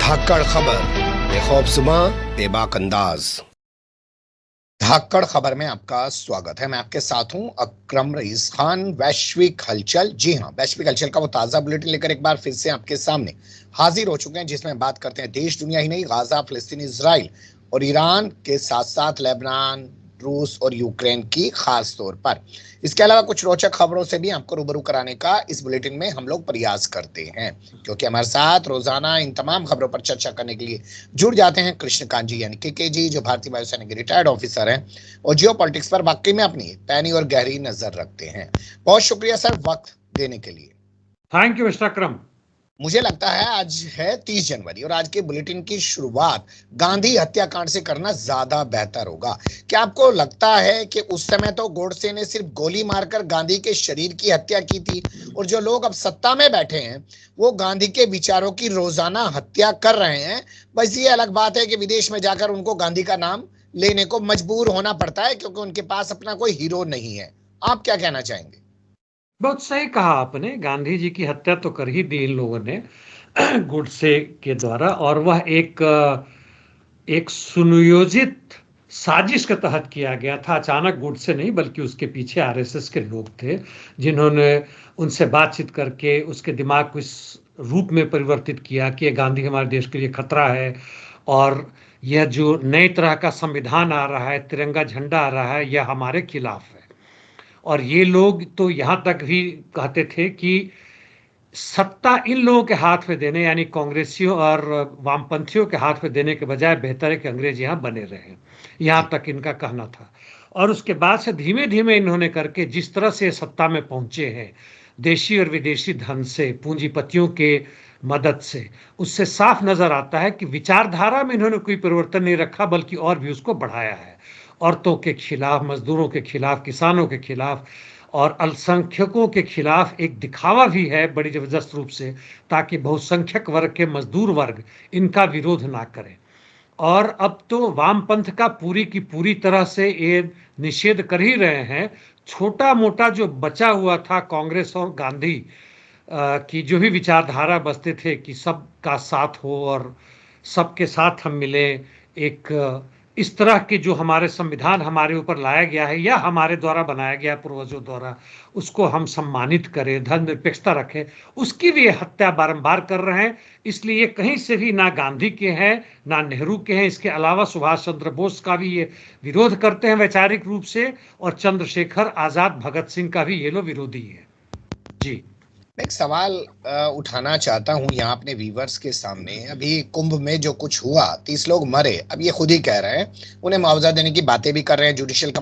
धाकड़ खबर, बेखौफज़ुमा, बेबाक अंदाज। धाकड़ खबर में आपका स्वागत है। मैं आपके साथ हूं अकरम रईस खान। वैश्विक हलचल, जी हां, वैश्विक हलचल का वो ताजा बुलेटिन लेकर एक बार फिर से आपके सामने हाजिर हो चुके हैं, जिसमें बात करते हैं देश दुनिया ही नहीं, गाजा, फिलिस्तीन, इजराइल और ईरान के साथ साथ लेबनान, रूस और यूक्रेन की खास तौर पर। इसके अलावा कुछ रोचक खबरों से भी आपको रूबरू कराने का इस बुलेटिन में हम लोग प्रयास करते हैं, क्योंकि हमारे साथ रोजाना इन तमाम खबरों पर चर्चा करने के लिए जुड़ जाते हैं कृष्णकांत जी यानी के जी, जो भारतीय वायुसेना के रिटायर्ड ऑफिसर हैं और जियो पॉलिटिक्स पर वाकई में अपनी पैनी और गहरी नजर रखते हैं। बहुत शुक्रिया सर वक्त देने के लिए। थैंक यू मिस्टर अकरम। मुझे लगता है आज है 30 जनवरी और आज के बुलेटिन की शुरुआत गांधी हत्याकांड से करना ज्यादा बेहतर होगा। क्या आपको लगता है कि उस समय तो गोडसे ने सिर्फ गोली मारकर गांधी के शरीर की हत्या की थी और जो लोग अब सत्ता में बैठे हैं वो गांधी के विचारों की रोजाना हत्या कर रहे हैं? बस ये अलग बात है कि विदेश में जाकर उनको गांधी का नाम लेने को मजबूर होना पड़ता है, क्योंकि उनके पास अपना कोई हीरो नहीं है। आप क्या कहना चाहेंगे? बहुत सही कहा आपने। गांधी जी की हत्या तो कर ही दी इन लोगों ने गुडसे के द्वारा, और वह एक सुनियोजित साजिश के तहत किया गया था। अचानक गुडसे नहीं, बल्कि उसके पीछे आरएसएस के लोग थे जिन्होंने उनसे बातचीत करके उसके दिमाग को इस रूप में परिवर्तित किया कि गांधी हमारे देश के लिए खतरा है, और यह जो नई तरह का संविधान आ रहा है, तिरंगा झंडा आ रहा है, यह हमारे खिलाफ है। और ये लोग तो यहाँ तक भी कहते थे कि सत्ता इन लोगों के हाथ में देने, यानी कांग्रेसियों और वामपंथियों के हाथ में देने के बजाय बेहतर है कि अंग्रेज यहाँ बने रहें। यहाँ तक इनका कहना था। और उसके बाद से धीमे धीमे इन्होंने करके जिस तरह से सत्ता में पहुंचे हैं, देशी और विदेशी धन से, पूंजीपतियों के मदद से, उससे साफ नजर आता है कि विचारधारा में इन्होंने कोई परिवर्तन नहीं रखा, बल्कि और भी उसको बढ़ाया है। औरतों के खिलाफ, मजदूरों के खिलाफ, किसानों के खिलाफ और अल्पसंख्यकों के खिलाफ एक दिखावा भी है बड़ी जबरदस्त रूप से, ताकि बहुसंख्यक वर्ग के मजदूर वर्ग इनका विरोध ना करें। और अब तो वामपंथ का पूरी की पूरी तरह से ये निषेध कर ही रहे हैं। छोटा मोटा जो बचा हुआ था कांग्रेस और गांधी की जो भी विचारधारा बसते थे कि सबका साथ हो और सबके साथ हम मिले, एक इस तरह के जो हमारे संविधान हमारे ऊपर लाया गया है या हमारे द्वारा बनाया गया पूर्वजों द्वारा, उसको हम सम्मानित करें, धर्मनिरपेक्षता रखें, उसकी भी हत्या बारंबार कर रहे हैं। इसलिए ये कहीं से भी ना गांधी के हैं ना नेहरू के हैं। इसके अलावा सुभाष चंद्र बोस का भी ये विरोध करते हैं वैचारिक रूप से, और चंद्रशेखर आजाद, भगत सिंह का भी ये लोग विरोधी है। जी, मैं एक सवाल उठाना चाहता हूं यहाँ अपने व्यूवर्स के सामने। अभी कुंभ में जो कुछ हुआ, 30 लोग मरे, अब ये खुद ही कह रहे हैं, उन्हें मुआवजा देने की बातें भी कर रहे हैं, जुडिशियल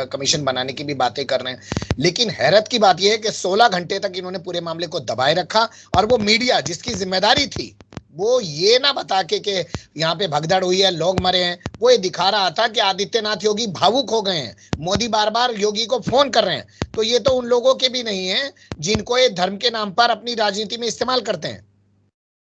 कमीशन बनाने की भी बातें कर रहे हैं। लेकिन हैरत की बात यह है कि 16 घंटे तक इन्होंने पूरे मामले को दबाए रखा और वो मीडिया जिसकी जिम्मेदारी थी वो ये ना बता के यहाँ पे भगदड़ हुई है, लोग मरे हैं, वो ये दिखा रहा था कि आदित्यनाथ योगी भावुक हो गए हैं, मोदी बार बार योगी को फोन कर रहे हैं। तो ये तो उन लोगों के भी नहीं है जिनको ये धर्म के नाम पर अपनी राजनीति में इस्तेमाल करते हैं।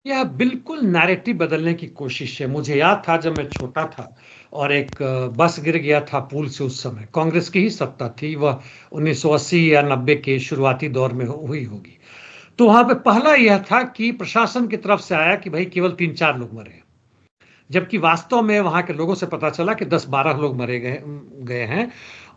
यह बिल्कुल नैरेटिव बदलने की कोशिश है। मुझे याद था जब मैं छोटा था और एक बस गिर गया था पुल से, उस समय कांग्रेस की ही सत्ता थी, वह 1980 या 90 के शुरुआती दौर में हुई होगी। तो वहां पे पहला यह था कि प्रशासन की तरफ से आया कि भाई केवल 3-4 लोग मरे, जबकि वास्तव में वहां के लोगों से पता चला कि 10-12 लोग मरे गए हैं।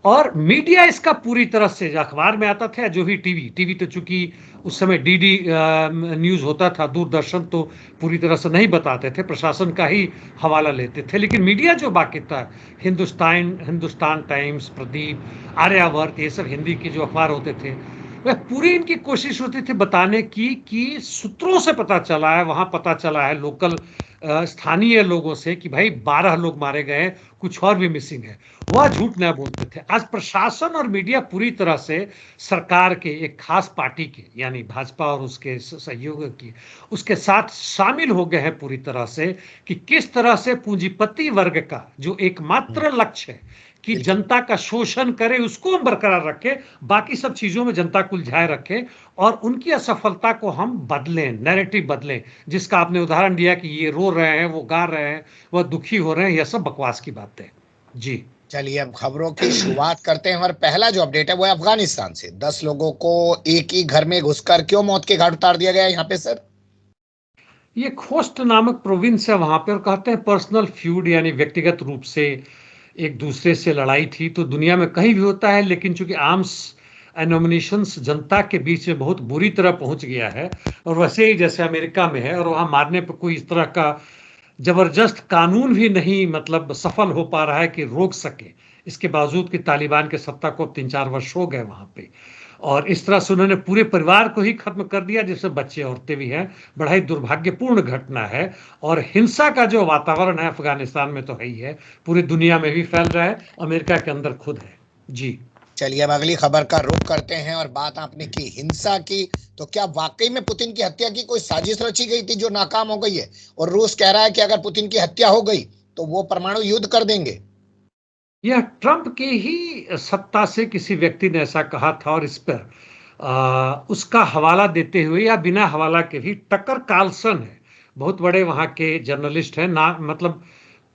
और मीडिया इसका पूरी तरह से, अखबार में आता था, जो भी टीवी तो चूंकि उस समय डीडी न्यूज होता था, दूरदर्शन तो पूरी तरह से नहीं बताते थे, प्रशासन का ही हवाला लेते थे। लेकिन मीडिया जो बाकी था, हिंदुस्तान टाइम्स, प्रदीप, आर्यावर्त, ये सब हिंदी के जो अखबार होते थे, वह पूरी इनकी कोशिश होती थी बताने की कि सूत्रों से पता चला है, वहां पता चला है लोकल स्थानीय लोगों से कि भाई 12 लोग मारे गए, कुछ और भी मिसिंग है। वह झूठ नहीं बोलते थे। आज प्रशासन और मीडिया पूरी तरह से सरकार के एक खास पार्टी के, यानी भाजपा और उसके सहयोग की, उसके साथ शामिल हो गए हैं पूरी तरह से, कि किस तरह से पूंजीपति वर्ग का जो एकमात्र लक्ष्य है कि जनता का शोषण करे, उसको हम बरकरार रखें, बाकी सब चीजों में जनता को उलझाए रखें, और उनकी असफलता को हम बदलें, नैरेटिव बदलें। जिसका आपने उदाहरण दिया कि ये रो रहे हैं, वो गा रहे हैं, वह दुखी हो रहे हैं, यह सब बकवास की बात है। जी, चलिए अब खबरों की शुरुआत करते हैं और पहला जो अपडेट है वो है अफगानिस्तान से। 10 लोगों को एक ही घर में घुसकर क्यों मौत के घाट उतार दिया गया यहाँ पे सर? ये खोस्ट नामक प्रोविंस है वहां पे, और कहते हैं पर्सनल फ्यूड यानी व्यक्तिगत रूप से एक दूसरे से लड़ाई थी। तो दुनिया में कहीं भी होता है, लेकिन चूंकि आर्म्स एनोमिनेशंस जनता के बीच में बहुत बुरी तरह पहुंच गया है, और वैसे ही जैसे अमेरिका में है, और वहां मारने पर कोई इस तरह का जबरदस्त कानून भी नहीं मतलब सफल हो पा रहा है कि रोक सके, इसके बावजूद कि तालिबान के सत्ता को 3-4 वर्ष हो गए वहां पे, और इस तरह से उन्होंने पूरे परिवार को ही खत्म कर दिया, जिसमें बच्चे औरतें भी हैं। बड़ा ही दुर्भाग्यपूर्ण घटना है, और हिंसा का जो वातावरण है अफगानिस्तान में तो है ही है, पूरी दुनिया में भी फैल रहा है, अमेरिका के अंदर खुद है। जी चलिए अब अगली खबर का रुख करते हैं, और बात आपने की हिंसा की, तो क्या वाकई में पुतिन की हत्या की कोई साजिश रची गई थी जो नाकाम हो गई है? और रूस कह रहा है कि अगर पुतिन की हत्या हो गई तो वो परमाणु युद्ध कर देंगे। यह ट्रंप की ही सत्ता से किसी व्यक्ति ने ऐसा कहा था, और इस पर उसका हवाला देते हुए या बिना हवाला के भी टकर कार्लसन है, बहुत बड़े वहां के जर्नलिस्ट हैं ना, मतलब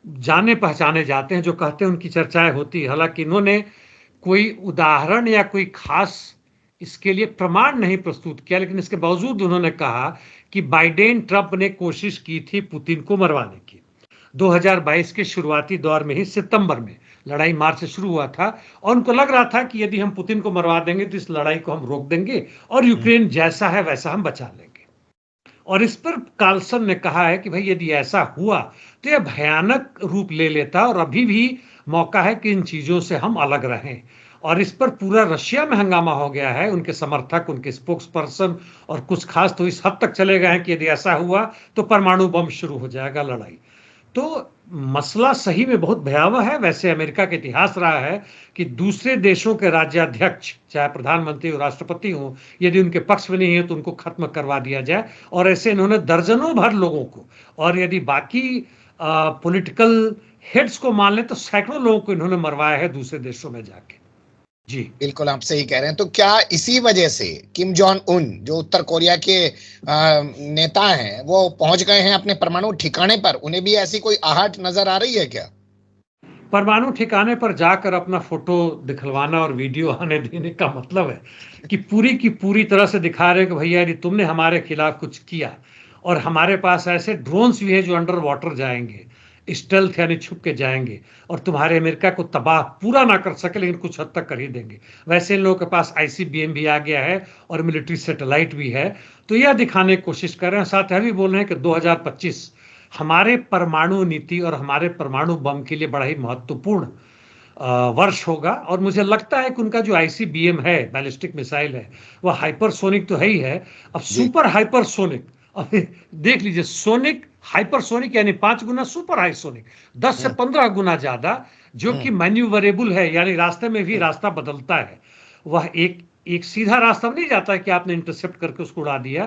जाने पहचाने जाते हैं, जो कहते हैं उनकी चर्चाएं होती है। हालांकि इन्होंने कोई उदाहरण या कोई खास इसके लिए प्रमाण नहीं प्रस्तुत किया, लेकिन इसके बावजूद उन्होंने कहा कि बाइडेन ट्रंप ने कोशिश की थी पुतिन को मरवाने की। 2022 के शुरुआती दौर में ही सितंबर में लड़ाई मार्च से शुरू हुआ था, और उनको लग रहा था कि यदि हम पुतिन को मरवा देंगे तो इस लड़ाई को हम रोक देंगे, और यूक्रेन जैसा है वैसा हम बचा लेंगे। और इस पर कार्लसन ने कहा है कि भाई यदि ऐसा हुआ तो यह भयानक रूप ले लेता, और अभी भी मौका है कि इन चीजों से हम अलग रहें। और इस पर पूरा रशिया में हंगामा हो गया है, उनके समर्थक, उनके स्पोक्स पर्सन और कुछ खास तो इस हद तक चले गए हैं कि यदि ऐसा हुआ तो परमाणु बम शुरू हो जाएगा लड़ाई। तो मसला सही में बहुत भयावह है। वैसे अमेरिका का इतिहास रहा है कि दूसरे देशों के राज्याध्यक्ष, चाहे प्रधानमंत्री हो, राष्ट्रपति हो, यदि उनके पक्ष में नहीं है तो उनको खत्म करवा दिया जाए, और ऐसे इन्होंने दर्जनों भर लोगों को, और यदि बाकी पॉलिटिकल हेड्स को मान ले तो सैकड़ों लोगों को इन्होंने मरवाया है दूसरे देशों में जाके। जी बिल्कुल आप सही कह रहे हैं। तो क्या इसी वजह से किम जोंग उन, जो उत्तर कोरिया के नेता हैं, वो पहुंच गए हैं अपने परमाणु ठिकाने पर? उन्हें भी ऐसी कोई आहट नजर आ रही है क्या? परमाणु ठिकाने पर जाकर अपना फोटो दिखलवाना और वीडियो आने देने का मतलब है कि पूरी की पूरी तरह से दिखा रहे कि भैया यदि तुमने हमारे खिलाफ कुछ किया, और हमारे पास ऐसे ड्रोन्स भी हैं जो अंडर वाटर जाएंगे, स्टेल्थ यानी छुप के जाएंगे, और तुम्हारे अमेरिका को तबाह पूरा ना कर सके लेकिन कुछ हद तक कर ही देंगे। वैसे इन लोगों के पास आईसीबीएम भी आ गया है और मिलिट्री सैटेलाइट भी है। तो यह दिखाने की कोशिश कर रहे हैं। साथ यह भी बोल रहे हैं कि 2025 हमारे परमाणु नीति और हमारे परमाणु बम के लिए बड़ा ही महत्वपूर्ण वर्ष होगा। और मुझे लगता है कि उनका जो आईसीबीएम है, बैलिस्टिक मिसाइल है, वह हाइपरसोनिक तो है ही है, अब जी सुपर हाइपरसोनिक। अब देख लीजिए, सोनिक हाइपरसोनिक यानी 5 गुना, सुपर हाइसोनिक 10 से हम्म 15 गुना ज्यादा, जो कि हम्म मैन्यूवरेबल है, यानी रास्ते में भी हम्म रास्ता बदलता है। वह एक एक सीधा रास्ता नहीं जाता है कि आपने इंटरसेप्ट करके उसको उड़ा दिया।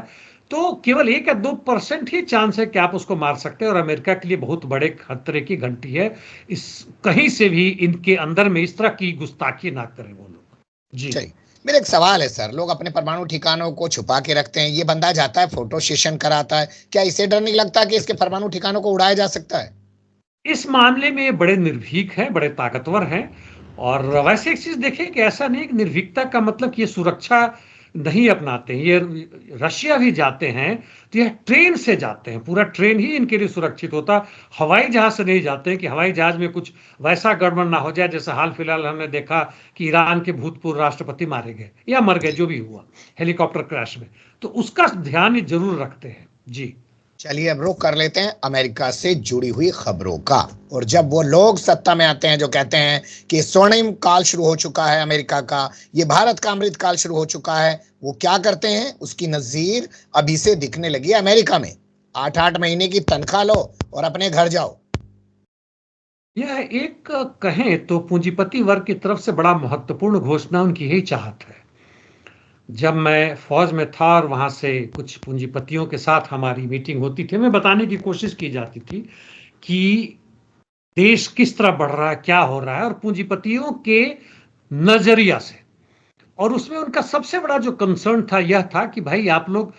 तो केवल 1 या 2% ही चांस है कि आप उसको मार सकते हैं, और अमेरिका के लिए बहुत बड़े खतरे की घंटी है। इस कहीं से भी इनके अंदर में इस तरह की गुस्ताखी ना करें वो लोग। जी चलिए, मेरा एक सवाल है सर, लोग अपने परमाणु ठिकानों को छुपा के रखते हैं, ये बंदा जाता है फोटो सेशन कराता है, क्या इसे डर नहीं लगता कि इसके परमाणु ठिकानों को उड़ाया जा सकता है? इस मामले में ये बड़े निर्भीक हैं, बड़े ताकतवर हैं। और वैसे एक चीज देखें कि ऐसा नहीं कि निर्भीकता का मतलब कि ये सुरक्षा नहीं अपनाते हैं। ये रशिया भी जाते हैं तो यह ट्रेन से जाते हैं, पूरा ट्रेन ही इनके लिए सुरक्षित होता। हवाई जहाज से नहीं जाते हैं कि हवाई जहाज में कुछ वैसा गड़बड़ ना हो जाए, जैसे हाल फिलहाल हमने देखा कि ईरान के भूतपूर्व राष्ट्रपति मारे गए या मर गए, जी जो भी हुआ हेलीकॉप्टर क्रैश में। तो उसका ध्यान ये जरूर रखते हैं। जी चलिए अब रुख कर लेते हैं अमेरिका से जुड़ी हुई खबरों का। और जब वो लोग सत्ता में आते हैं जो कहते हैं कि स्वर्णिम काल शुरू हो चुका है अमेरिका का, ये भारत का अमृत काल शुरू हो चुका है, वो क्या करते हैं? उसकी नजीर अभी से दिखने लगी है अमेरिका में। 8-8 महीने की तनख्वाह लो और अपने घर जाओ। यह एक कहें तो पूंजीपति वर्ग की तरफ से बड़ा महत्वपूर्ण घोषणा उनकी यही चाहत है। जब मैं फौज में था और वहां से कुछ पूंजीपतियों के साथ हमारी मीटिंग होती थी, मैं बताने की कोशिश की जाती थी कि देश किस तरह बढ़ रहा है, क्या हो रहा है, और पूंजीपतियों के नजरिया से। और उसमें उनका सबसे बड़ा जो कंसर्न था यह था कि भाई आप लोग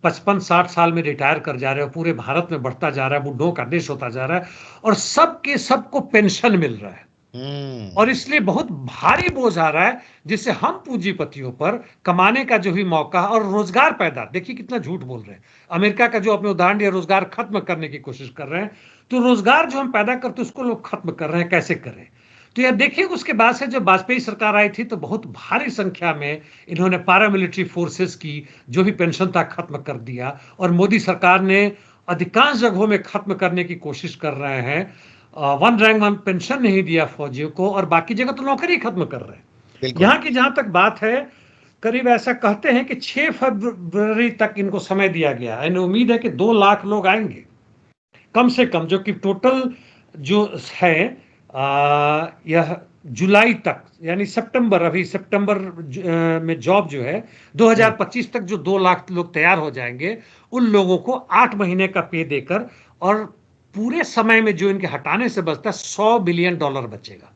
55-60 साल में रिटायर कर जा रहे हो, पूरे भारत में बढ़ता जा रहा है, बुढ़ों का देश होता जा रहा है, और सबके सबको पेंशन मिल रहा है। हम्म। और इसलिए बहुत भारी बोझ आ रहा है, जिससे हम पूंजीपतियों पर कमाने का जो भी मौका है और रोजगार पैदा, देखिए कितना झूठ बोल रहे हैं। अमेरिका का जो अपने उदाहरण दिया, रोजगार खत्म करने की कोशिश कर रहे हैं, तो रोजगार जो हम पैदा करते हैं उसको लोग खत्म कर रहे हैं, कैसे करें? तो यह देखिए, उसके बाद से जब वाजपेयी सरकार आई थी तो बहुत भारी संख्या में इन्होंने पैरामिलिट्री फोर्सेस की जो भी पेंशन था खत्म कर दिया, और मोदी सरकार ने अधिकांश जगहों में खत्म करने की कोशिश कर रहे हैं। वन रैंक वन पेंशन नहीं दिया फौजियों को, और बाकी जगह तो नौकरी खत्म कर रहे हैं। बिल्कुल। यहाँ की जहां तक बात है, करीब ऐसा कहते हैं कि 6 फरवरी तक इनको समय दिया गया है। उम्मीद है कि 2 लाख लोग आएंगे कम से कम, जो कि टोटल जो है यह जुलाई तक, यानी सितंबर, अभी सितंबर में जॉब जो है 2025 तक जो 2 लाख लोग तैयार हो जाएंगे, उन लोगों को 8 महीने का पे देकर, और पूरे समय में जो इनके हटाने से बचता है $100 बिलियन बचेगा।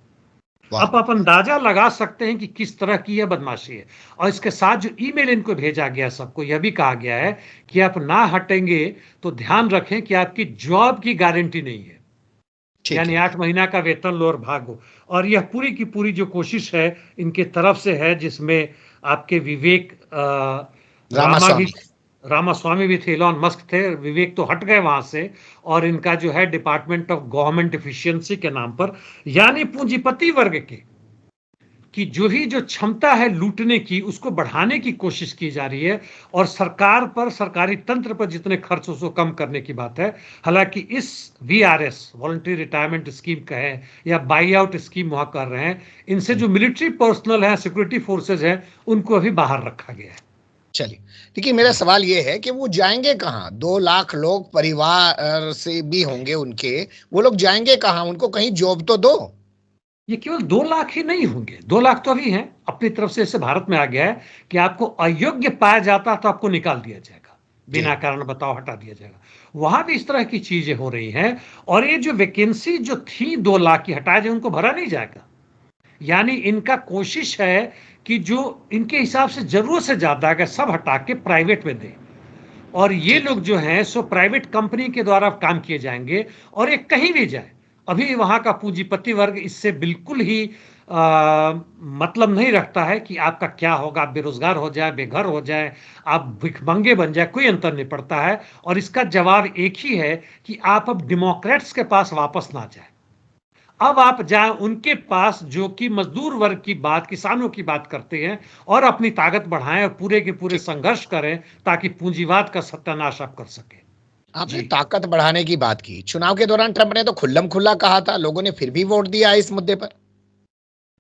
वाह। अब आप अंदाजा लगा सकते हैं कि किस तरह की यह बदमाशी है। और इसके साथ जो ईमेल इनको भेजा गया, सबको यह भी कहा गया है कि आप ना हटेंगे तो ध्यान रखें कि आपकी जॉब की गारंटी नहीं है, ठीक यानी है। 8 महीना का वेतन लो और भागो। और यह पूरी की पूरी जो कोशिश है इनके तरफ से है, जिसमें आपके विवेक रामा भी, रामास्वामी। रामास्वामी भी थे, इलॉन मस्क थे, विवेक तो हट गए वहां से, और इनका जो है डिपार्टमेंट ऑफ गवर्नमेंट एफिशिएंसी के नाम पर, यानी पूंजीपति वर्ग के कि जो क्षमता है लूटने की, उसको बढ़ाने की कोशिश की जा रही है। और सरकार पर, सरकारी तंत्र पर जितने खर्च उसको कम करने की बात है। हालांकि इस वीआरएस, वॉलंटरी रिटायरमेंट स्कीम कहें या बाई आउट स्कीम वहां कर रहे हैं, इनसे जो मिलिट्री पर्सनल है, सिक्योरिटी फोर्सेज है, उनको अभी बाहर रखा गया है। चलिए, देखिए मेरा सवाल ये है कि वो जाएंगे कहाँ? 2 लाख लोग परिवार से भी होंगे उनके, वो लोग जाएंगे कहाँ? उनको कहीं जॉब तो दो। ये केवल 2 लाख ही नहीं होंगे, 2 लाख तो अभी हैं। अपनी तरफ से ऐसे भारत में आ गया है कि आपको अयोग्य पाया जाता तो आपको निकाल दिया जाएगा, जी। बिना कारण बताओ हटा दिया जाएगा। वहां भी इस तरह की चीजें हो रही हैं। और ये जो वैकेंसी जो थी 2 लाख की, हटाया जाए, उनको भरा नहीं जाएगा। यानी इनका कोशिश है कि जो इनके हिसाब से जरूरत से ज्यादा है सब हटा के प्राइवेट में दें, और ये ठीक है। लोग जो हैं सो प्राइवेट कंपनी के द्वारा काम किए जाएंगे, और ये कहीं भी जाए। अभी वहां का पूंजीपति वर्ग इससे बिल्कुल ही मतलब नहीं रखता है कि आपका क्या होगा, आप बेरोजगार हो जाए, बेघर हो जाए, आप भिखमंगे बन जाए, कोई अंतर नहीं पड़ता है। और इसका जवाब एक ही है कि आप अब डेमोक्रेट्स के पास वापस ना जाए, अब आप जाएं उनके पास जो कि मजदूर वर्ग की बात, किसानों की बात करते हैं, और अपनी ताकत बढ़ाएं और पूरे के पूरे ठीक। संघर्ष करें, ताकि पूंजीवाद का सत्यानाश आप कर सकें। आपने जी ताकत बढ़ाने की बात की। चुनाव के दौरान ट्रंप ने तो खुल्लम खुल्ला कहा था, लोगों ने फिर भी वोट दिया है इस मुद्दे पर।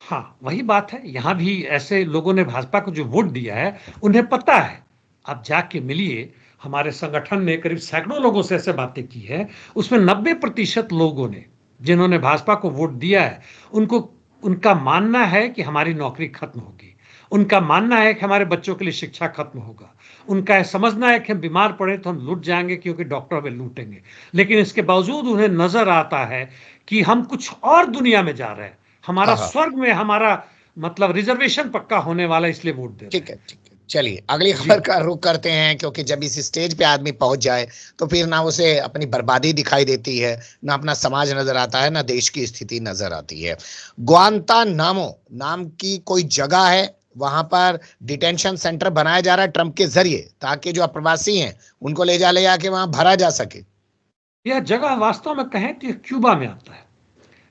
हाँ, वही बात है। यहां भी ऐसे लोगों ने भाजपा को जो वोट दिया है, उन्हें पता है। आप जाके मिलिए, हमारे संगठन ने करीब सैकड़ों लोगों से ऐसे बातें की है, उसमें 90% लोगों ने, जिन्होंने भाजपा को वोट दिया है, उनको, उनका मानना है कि हमारी नौकरी खत्म होगी, उनका मानना है कि हमारे बच्चों के लिए शिक्षा खत्म होगा, उनका समझना है कि हम बीमार पड़े तो हम लूट जाएंगे क्योंकि डॉक्टर हमें लूटेंगे। लेकिन इसके बावजूद उन्हें नजर आता है कि हम कुछ और दुनिया में जा रहे हैं, हमारा हाँ हाँ। स्वर्ग में हमारा मतलब रिजर्वेशन पक्का होने वाला, इसलिए वोट दे रहे ठीक हैं। है, ठीक है। चलिए अगली जी खबर का रुख करते हैं, क्योंकि जब इस स्टेज पे आदमी पहुंच जाए तो फिर ना उसे अपनी बर्बादी दिखाई देती है, ना अपना समाज नजर आता है, ना देश की स्थिति नजर आती है। ग्वांतानामो नाम की कोई जगह है, वहां पर डिटेंशन सेंटर बनाया जा रहा है ट्रंप के जरिए, ताकि जो अप्रवासी हैं उनको ले जाके वहां भरा जा सके। यह जगह वास्तव में कहें तो क्यूबा में आता है,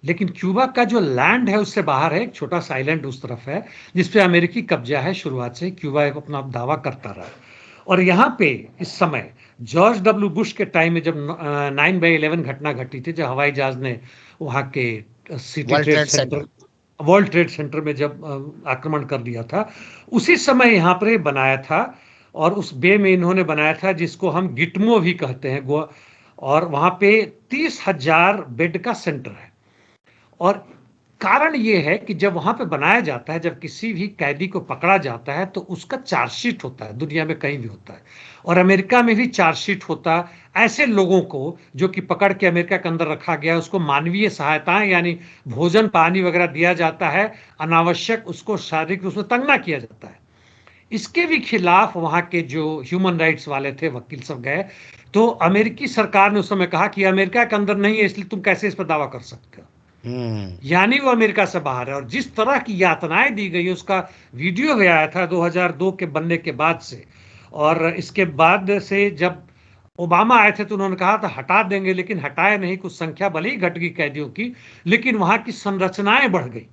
लेकिन क्यूबा का जो लैंड है उससे बाहर है, एक छोटा सा आइलैंड उस तरफ है जिसपे अमेरिकी कब्जा है। शुरुआत से क्यूबा एक अपना दावा करता रहा। और यहाँ पे इस समय जॉर्ज डब्ल्यू बुश के टाइम में जब 9/11 घटना घटी थी, जब हवाई जहाज ने वहाँ के city world trade trade centre, centre. World trade centre में जब आक्रमण कर दिया था, उसी समय यहाँ पर ये बनाया था। और उस बे में इन्होंने बनाया था जिसको हम गिटमो भी कहते हैं, गोवा। और वहाँ पे 30,000 बेड का सेंटर है। और कारण ये है कि जब वहां पे बनाया जाता है, जब किसी भी कैदी को पकड़ा जाता है तो उसका चार्जशीट होता है, दुनिया में कहीं भी होता है, और अमेरिका में भी चार्जशीट होता है। ऐसे लोगों को जो कि पकड़ के अमेरिका के अंदर रखा गया, उसको मानवीय सहायताएं यानी भोजन पानी वगैरह दिया जाता है, अनावश्यक उसको शारीरिक रूप से तंग ना किया जाता है। इसके भी खिलाफ वहां के जो ह्यूमन राइट्स वाले थे, वकील सब गए, तो अमेरिकी सरकार ने उस समय कहा कि अमेरिका के अंदर नहीं है, इसलिए तुम कैसे इस पर दावा कर सकते हो। यानी वो अमेरिका से बाहर है। और जिस तरह की यातनाएं दी गई उसका वीडियो भी आया था 2002 के बनने के बाद से। और इसके बाद से जब ओबामा आए थे तो उन्होंने कहा था हटा देंगे, लेकिन हटाए नहीं। कुछ संख्या भले ही घट गई कैदियों की, लेकिन वहां की संरचनाएं बढ़ गई।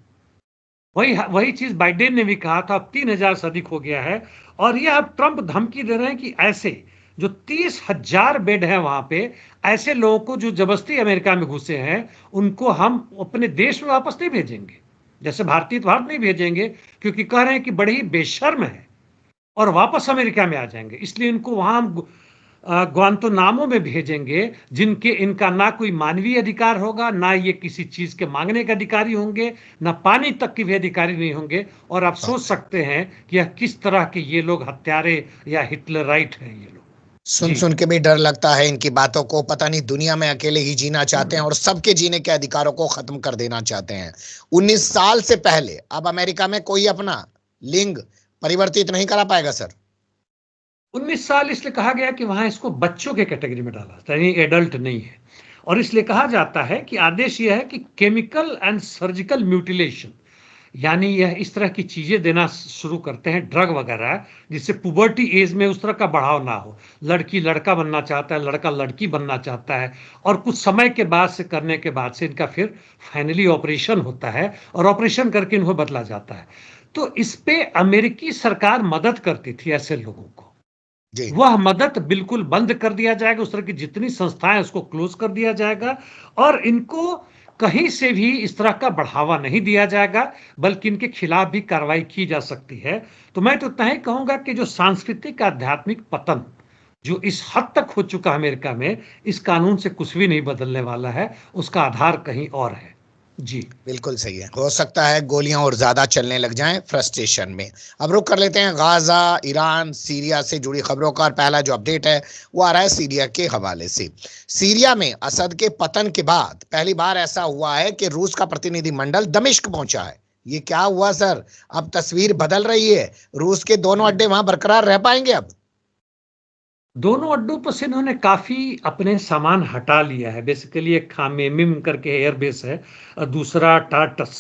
वही वही चीज बाइडेन ने भी कहा था, अब 3,000 से अधिक हो गया है। और ये अब ट्रंप धमकी दे रहे हैं कि ऐसे जो 30,000 बेड हैं वहां पे, ऐसे लोगों को जो जबरदस्ती अमेरिका में घुसे हैं उनको हम अपने देश में वापस नहीं भेजेंगे। जैसे भारतीय तो भारत नहीं भेजेंगे, क्योंकि कह रहे हैं कि बड़े ही बेशर्म है, और वापस अमेरिका में आ जाएंगे। इसलिए इनको वहां हम ग्वांतानामो में भेजेंगे, जिनके इनका ना कोई मानवीय अधिकार होगा, ना ये किसी चीज के मांगने के अधिकारी होंगे, ना पानी तक के भी अधिकारी नहीं होंगे। और आप सोच सकते हैं कि यह किस तरह के ये लोग हत्यारे या हिटलराइट हैं ये लोग। सुन जी। सुन के भी डर लगता है इनकी बातों को। पता नहीं दुनिया में अकेले ही जीना चाहते हैं और सबके जीने के अधिकारों को खत्म कर देना चाहते हैं। 19 साल से पहले अब अमेरिका में कोई अपना लिंग परिवर्तित नहीं करा पाएगा सर। 19 साल इसलिए कहा गया कि वहां इसको बच्चों के कैटेगरी में डाला था, यानी एडल्ट नहीं है। और इसलिए कहा जाता है कि आदेश यह है कि केमिकल एंड सर्जिकल म्यूटिलेशन, यानी यह इस तरह की चीजें देना शुरू करते हैं, ड्रग वगैरह, जिससे पुबर्टी एज में उस तरह का बढ़ाव ना हो। लड़की लड़का बनना चाहता है, लड़का लड़की बनना चाहता है, और कुछ समय के बाद से करने के बाद से इनका फिर फाइनली ऑपरेशन होता है, और ऑपरेशन करके इनको बदला जाता है। तो इस पे अमेरिकी सरकार मदद करती थी ऐसे लोगों को। जी। वह मदद बिल्कुल बंद कर दिया जाएगा, उस तरह की जितनी संस्थाएं उसको क्लोज कर दिया जाएगा, और इनको कहीं से भी इस तरह का बढ़ावा नहीं दिया जाएगा, बल्कि इनके खिलाफ भी कार्रवाई की जा सकती है। तो मैं तो इतना ही कहूंगा कि जो सांस्कृतिक आध्यात्मिक पतन जो इस हद तक हो चुका है अमेरिका में, इस कानून से कुछ भी नहीं बदलने वाला है, उसका आधार कहीं और है। जी। बिल्कुल सही है। हो सकता है गोलियां और ज्यादा चलने लग जाएं फ्रस्ट्रेशन में। अब रुक कर लेते हैं गाजा, ईरान, सीरिया से जुड़ी खबरों का। और पहला जो अपडेट है वो आ रहा है सीरिया के हवाले से। सीरिया में असद के पतन के बाद पहली बार ऐसा हुआ है कि रूस का प्रतिनिधिमंडल दमिश्क पहुंचा है। ये क्या हुआ सर? अब तस्वीर बदल रही है। रूस के दोनों अड्डे वहां बरकरार रह पाएंगे अब? दोनों अड्डों पर से इन्होंने काफी अपने सामान हटा लिया है। बेसिकली एक खामेमिम करके एयरबेस है, और दूसरा टार्टस,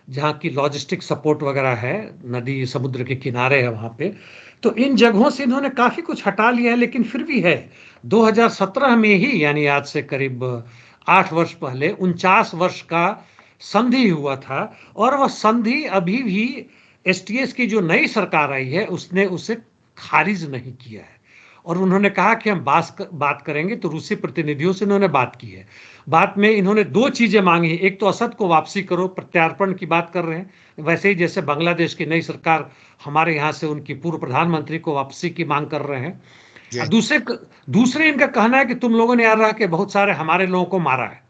जहाँ की लॉजिस्टिक सपोर्ट वगैरह है, नदी समुद्र के किनारे है वहां पे। तो इन जगहों से इन्होंने काफी कुछ हटा लिया है, लेकिन फिर भी है। 2017 में ही, यानी आज से करीब 8 वर्ष पहले, 49 वर्ष का संधि हुआ था, और वह संधि अभी भी एसटीएस की जो नई सरकार आई है उसने उसे खारिज नहीं किया है। और उन्होंने कहा कि हम बात करेंगे। तो रूसी प्रतिनिधियों से इन्होंने बात की है। बात में इन्होंने दो चीजें मांगी। एक तो असद को वापसी करो, प्रत्यार्पण की बात कर रहे हैं, वैसे ही जैसे बांग्लादेश की नई सरकार हमारे यहाँ से उनकी पूर्व प्रधानमंत्री को वापसी की मांग कर रहे हैं। जी। और दूसरे इनका कहना है कि तुम लोगों ने यार रह के बहुत सारे हमारे लोगों को मारा है,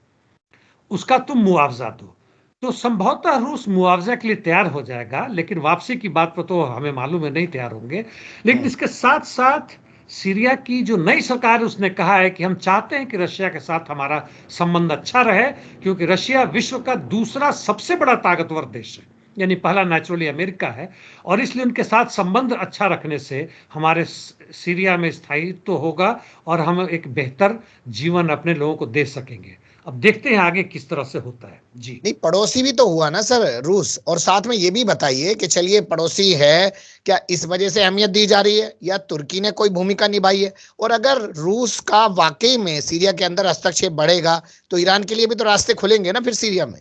उसका तुम मुआवजा दो। तो संभवतः रूस मुआवजा के लिए तैयार हो जाएगा, लेकिन वापसी की बात पर तो हमें मालूम है नहीं तैयार होंगे। लेकिन इसके साथ साथ सीरिया की जो नई सरकार है उसने कहा है कि हम चाहते हैं कि रशिया के साथ हमारा संबंध अच्छा रहे, क्योंकि रशिया विश्व का दूसरा सबसे बड़ा ताकतवर देश है, यानी पहला नेचुरली अमेरिका है। और इसलिए उनके साथ संबंध अच्छा रखने से हमारे सीरिया में स्थायित्व होगा, और हम एक बेहतर जीवन अपने लोगों को दे सकेंगे। अब देखते हैं आगे किस तरह से होता है। जी। नहीं, पड़ोसी भी तो हुआ ना सर रूस। और साथ में ये भी बताइए कि चलिए पड़ोसी है, क्या इस वजह से अहमियत दी जा रही है या तुर्की ने कोई भूमिका निभाई है? और अगर रूस का वाकई में सीरिया के अंदर हस्तक्षेप बढ़ेगा तो ईरान के लिए भी तो रास्ते खुलेंगे ना फिर सीरिया में।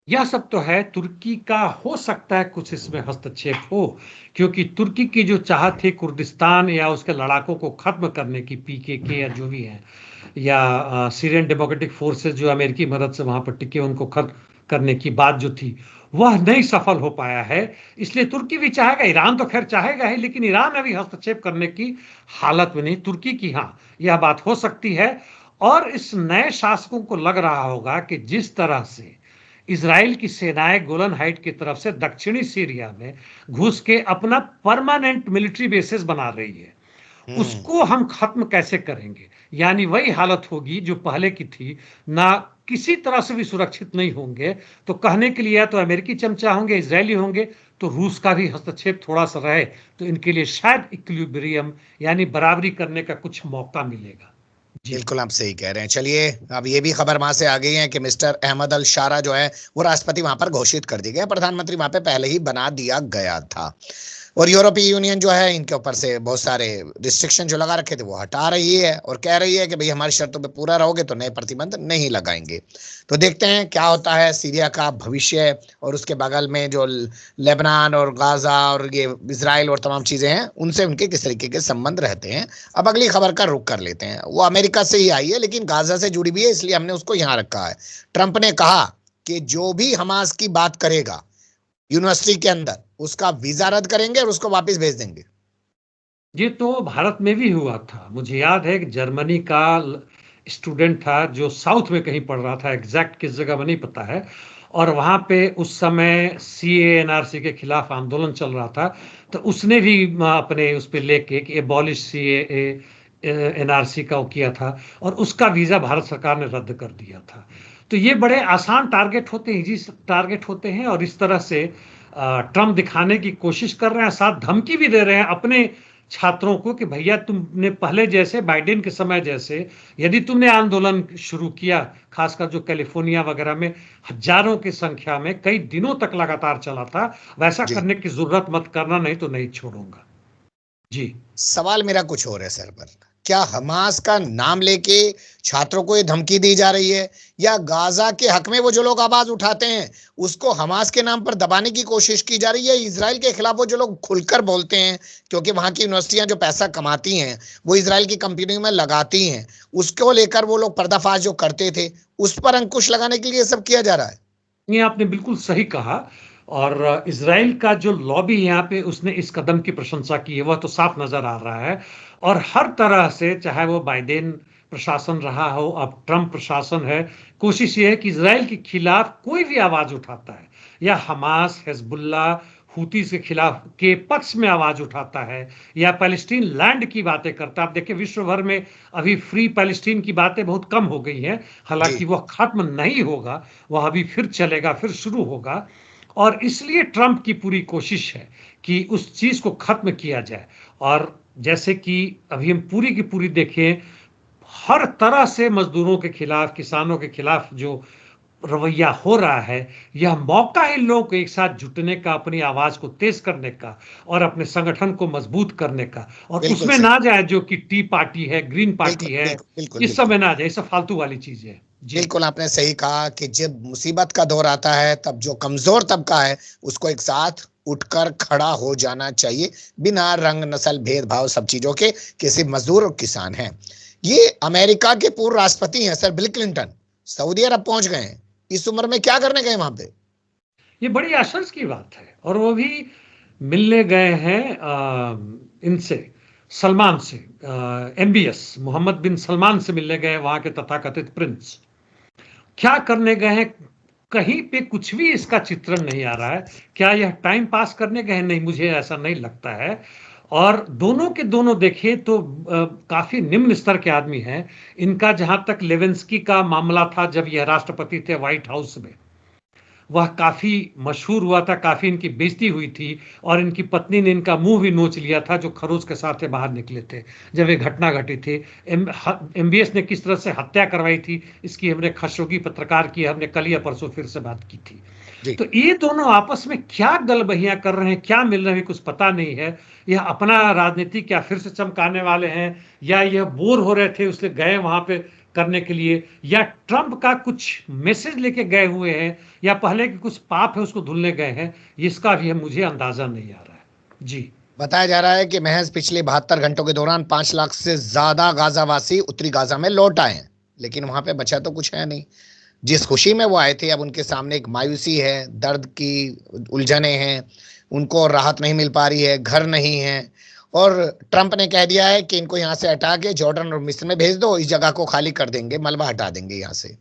यह सब तो है, तुर्की का हो सकता है कुछ इसमें हस्तक्षेप हो, क्योंकि तुर्की की जो चाहत थी कुर्दिस्तान या उसके लड़ाकों को खत्म करने की, पीकेके या जो भी है, या सीरियन डेमोक्रेटिक फोर्सेस जो अमेरिकी मदद से वहां पर टिके, उनको खत्म करने की बात जो थी वह नहीं सफल हो पाया है। इसलिए तुर्की भी चाहेगा, ईरान तो खैर चाहेगा ही, लेकिन ईरान अभी हस्तक्षेप करने की हालत में नहीं। तुर्की की हाँ यह बात हो सकती है। और इस नए शासकों को लग रहा होगा कि जिस तरह से इजराइल की सेनाएं गोलन हाइट की तरफ से दक्षिणी सीरिया में घुस के अपना परमानेंट मिलिट्री बेसिस बना रही है, उसको हम खत्म कैसे करेंगे? यानी वही हालत होगी जो पहले की थी, ना किसी तरह से भी सुरक्षित नहीं होंगे। तो कहने के लिए या तो अमेरिकी चमचा होंगे, इजरायली होंगे, तो रूस का भी हस्तक्षेप थोड़ा सा रहे तो इनके लिए शायद इक्विलिब्रियम यानी बराबरी करने का कुछ मौका मिलेगा। जी। बिल्कुल आप सही कह रहे हैं। चलिए, अब ये भी खबर वहां से आ गई है कि मिस्टर अहमद अल शारा जो है वो राष्ट्रपति वहां पर घोषित कर दिए गए, प्रधानमंत्री वहां पे पहले ही बना दिया गया था। और यूरोपीय यूनियन जो है इनके ऊपर से बहुत सारे रिस्ट्रिक्शन जो लगा रखे थे वो हटा रही है और कह रही है कि भाई हमारी शर्तों पे पूरा रहोगे तो नए प्रतिबंध नहीं लगाएंगे। तो देखते हैं क्या होता है सीरिया का भविष्य, और उसके बगल में जो लेबनान और गाजा और ये इसराइल और तमाम चीजें हैं उनसे उनके किस तरीके के संबंध रहते हैं। अब अगली खबर का रुख कर लेते हैं। वो अमेरिका से ही आई है लेकिन गाजा से जुड़ी भी है, इसलिए हमने उसको यहां रखा है। ट्रंप ने कहा कि जो भी हमास की बात करेगा यूनिवर्सिटी के अंदर उसका वीजा रद्द करेंगे और उसको वापस भेज देंगे। ये तो भारत में भी हुआ था। मुझे याद है कि जर्मनी का स्टूडेंट था जो साउथ में कहीं पढ़ रहा था, एग्जैक्ट किस जगह में नहीं पता है। और वहां पे उस समय CA-NRC के खिलाफ आंदोलन चल रहा था, तो उसने भी अपने उस पे लेके कि एबॉलिश CA-NRC का वो किया था, और उसका वीजा भारत सरकार ने रद्द कर दिया था। तो ये बड़े आसान टारगेट होते हैं, इजी टारगेट होते हैं, और इस तरह से ट्रम्प दिखाने की कोशिश कर रहे हैं, साथ धमकी भी दे रहे हैं अपने छात्रों को कि भैया तुमने पहले जैसे बाइडेन के समय जैसे यदि तुमने आंदोलन शुरू किया, खासकर जो कैलिफोर्निया वगैरह में हजारों की संख्या में कई दिनों तक लगातार चला था, वैसा जी, करने की जरूरत मत करना, नहीं तो नहीं छोड़ूंगा। जी। सवाल मेरा कुछ और है सर पर। क्या हमास का नाम लेके छात्रों को ये धमकी दी जा रही है, या गाजा के हक में वो जो लोग आवाज उठाते हैं उसको हमास के नाम पर दबाने की कोशिश की जा रही है? इसराइल के खिलाफ वो जो लोग खुलकर बोलते हैं, क्योंकि वहां की यूनिवर्सिटियां जो पैसा कमाती हैं वो इसराइल की कंपनियों में लगाती हैं, उसको लेकर वो लोग पर्दाफाश जो करते थे उस पर अंकुश लगाने के लिए सब किया जा रहा है? ये आपने बिल्कुल सही कहा। और इजराइल का जो लॉबी यहाँ पे उसने इस कदम की प्रशंसा की है, वह तो साफ नजर आ रहा है। और हर तरह से, चाहे वो बाइडेन प्रशासन रहा हो, अब ट्रंप प्रशासन है, कोशिश ये है कि इजराइल के खिलाफ कोई भी आवाज उठाता है, या हमास, हिजबुल्ला, हूतीस के खिलाफ के पक्ष में आवाज उठाता है, या पैलेस्टीन लैंड की बातें करता है। आप देखिए विश्व भर में अभी फ्री पैलेस्टीन की बातें बहुत कम हो गई हैं, जी, हालांकि वह खत्म नहीं होगा, वह अभी फिर चलेगा, फिर शुरू होगा। और इसलिए ट्रंप की पूरी कोशिश है कि उस चीज को खत्म किया जाए। और जैसे कि अभी हम पूरी की पूरी देखें, हर तरह से मजदूरों के खिलाफ, किसानों के खिलाफ जो रवैया हो रहा है, यह मौका है इन लोगों को एक साथ जुटने का, अपनी आवाज को तेज करने का, और अपने संगठन को मजबूत करने का। और बिल्कुल उसमें सही। ना जाए जो कि टी पार्टी है, ग्रीन बिल्कुल पार्टी है, बिल्कुल बिल्कुल इस सब बिल्कुल में ना जाए, ये सब फालतू वाली चीज है। जी। बिल्कुल आपने सही कहा कि जब मुसीबत का दौर आता है तब जो कमजोर तबका है उसको एक साथ उठकर खड़ा हो जाना चाहिए, बिना रंग नस्ल भेदभाव सब चीजों के। किसी मजदूर और किसान हैं। ये अमेरिका के पूर्व राष्ट्रपति हैं सर, बिल क्लिंटन, सऊदी अरब पहुंच गए हैं। इस उम्र में क्या करने गए वहां पे? ये बड़ी आश्चर्य की बात है। और वो भी मिलने गए हैं इनसे, सलमान से, MBS मोहम्मद बिन सलमान से मिलने गए, वहां के तथाकथित प्रिंस। क्या करने गए हैं, कहीं पे कुछ भी इसका चित्रण नहीं आ रहा है। क्या यह टाइम पास करने गए हैं? नहीं, मुझे ऐसा नहीं लगता है। और दोनों के दोनों देखें तो काफी निम्न स्तर के आदमी हैं। इनका जहां तक लेवेंस्की का मामला था, जब यह राष्ट्रपति थे व्हाइट हाउस में, वह काफी मशहूर हुआ था, काफी इनकी बेइज्जती हुई थी, और इनकी पत्नी ने इनका मुंह भी नोच लिया था, जो खरोच के साथ बाहर निकले थे जब ये घटना घटी थी। MBS ने किस तरह से हत्या करवाई थी, इसकी हमने खशोगी पत्रकार की हमने कल या परसों फिर से बात की थी। जी, तो ये दोनों आपस में क्या गलबहियां कर रहे हैं, क्या मिल रहे हैं, कुछ पता नहीं है। यह अपना राजनीति क्या फिर से चमकाने वाले हैं, या यह बोर हो रहे थे इसलिए गए वहां पे करने के लिए, या ट्रंप का कुछ मैसेज लेके गए हुए हैं, या पहले के कुछ पाप है उसको धुलने गए हैं, इसका भी मुझे अंदाजा नहीं आ रहा है। जी। बताया जा रहा है कि महज पिछले 72 घंटों के दौरान 5 लाख से ज्यादा गाजावासी उत्तरी गाजा में लौट आए हैं, लेकिन वहां पे बचा तो कुछ है नहीं। जिस खुशी में वो आए थे अब उनके सामने एक मायूसी है, दर्द की उलझने हैं, उनको राहत नहीं मिल पा रही है, घर नहीं है। और ट्रंप ने कह दिया है कि इनको यहाँ से हटा के जॉर्डन और मिस्र में भेज दो, इस जगह को खाली कर देंगे, मलबा हटा देंगे यहाँ से।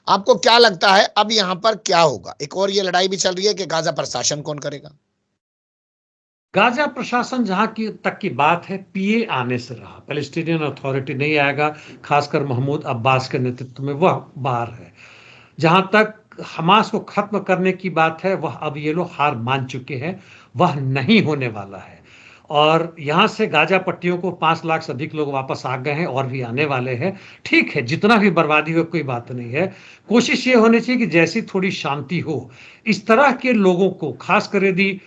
आपको क्या लगता है अब यहाँ पर क्या होगा? एक और ये लड़ाई भी चल रही है कि गाजा पर शासन कौन करेगा। गाजा प्रशासन जहां की तक की बात है, PA आने से रहा, पैलेस्टीनियन अथॉरिटी नहीं आएगा, खासकर महमूद अब्बास के नेतृत्व में वह बाहर है। जहां तक हमास को खत्म करने की बात है, वह अब ये लोग हार मान चुके हैं, वह नहीं होने वाला है। और यहाँ से गाजा पट्टियों को 5 लाख से अधिक लोग वापस आ गए हैं और भी आने वाले हैं। ठीक है, जितना भी बर्बादी हो कोई बात नहीं है। कोशिश ये होनी चाहिए कि जैसी थोड़ी शांति हो, इस तरह के लोगों को खास कर यदि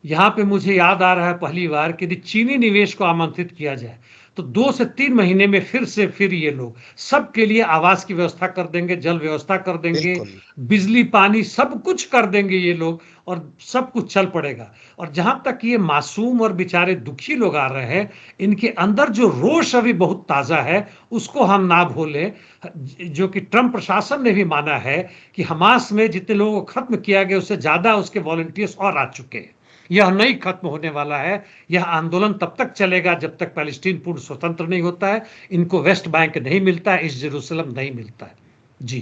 यहाँ पे मुझे याद आ रहा है पहली बार कि यदि चीनी निवेश को आमंत्रित किया जाए तो 2 से 3 महीने में फिर ये लोग सबके लिए आवास की व्यवस्था कर देंगे, जल व्यवस्था कर देंगे, बिल्कुल बिजली पानी सब कुछ कर देंगे ये लोग और सब कुछ चल पड़ेगा। और जहां तक ये मासूम और बेचारे दुखी लोग आ रहे हैं, इनके अंदर जो रोष अभी बहुत ताजा है उसको हम ना भूलें। जो कि ट्रंप प्रशासन ने भी माना है कि हमास में जितने लोगों को खत्म किया गया उससे ज्यादा उसके वॉलंटियर्स और आ चुके हैं। यह नहीं खत्म होने वाला है। यह आंदोलन तब तक चलेगा जब तक पैलेस्टीन पूर्ण स्वतंत्र नहीं होता है, इनको वेस्ट बैंक नहीं मिलता है, ईस्ट जेरूसलम नहीं मिलता है। जी,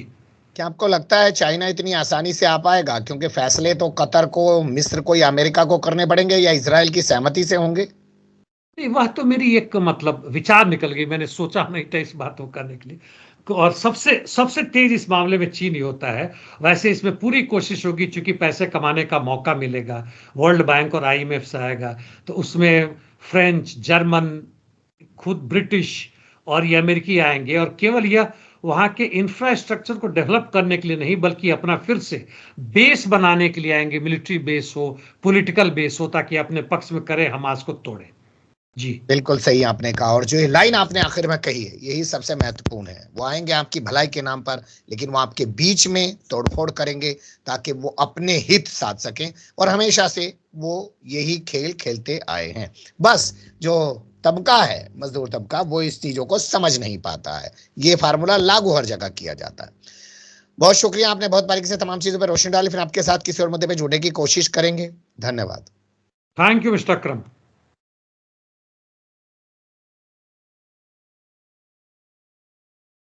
क्या आपको लगता है चाइना इतनी आसानी से आ पाएगा? क्योंकि फैसले तो कतर को, मिस्र को या अमेरिका को करने पड़ेंगे, या इजराइल की सहमति से होंगे? नहीं, वह तो मेरी एक मतलब विचार निकल गई, मैंने सोचा नहीं था इस बात को करने के लिए। और सबसे सबसे तेज इस मामले में चीन ही होता है। वैसे इसमें पूरी कोशिश होगी, चूंकि पैसे कमाने का मौका मिलेगा, वर्ल्ड बैंक और आईएमएफ से आएगा, तो उसमें फ्रेंच, जर्मन, खुद ब्रिटिश और ये अमेरिकी आएंगे और केवल यह वहां के इंफ्रास्ट्रक्चर को डेवलप करने के लिए नहीं बल्कि अपना फिर से बेस बनाने के लिए आएंगे। मिलिट्री बेस हो, पॉलिटिकल बेस हो, ताकि अपने पक्ष में करे, हमास को तोड़े। जी, बिल्कुल सही आपने कहा, और जो ये लाइन आपने आखिर में कही है यही सबसे महत्वपूर्ण है। वो आएंगे आपकी भलाई के नाम पर, लेकिन वो आपके बीच में तोड़फोड़ करेंगे ताकि वो अपने हित साध सकें, और हमेशा से वो यही खेल खेलते आए हैं। बस जो तबका है, मजदूर तबका, वो इस चीजों को समझ नहीं पाता है। ये फार्मूला लागू हर जगह किया जाता है। बहुत शुक्रिया, आपने बहुत बारीकी से तमाम चीजों पर रोशनी डाली। फिर आपके साथ किसी और मुद्दे पर जुड़ने की कोशिश करेंगे। धन्यवाद। Thank you mister Akram.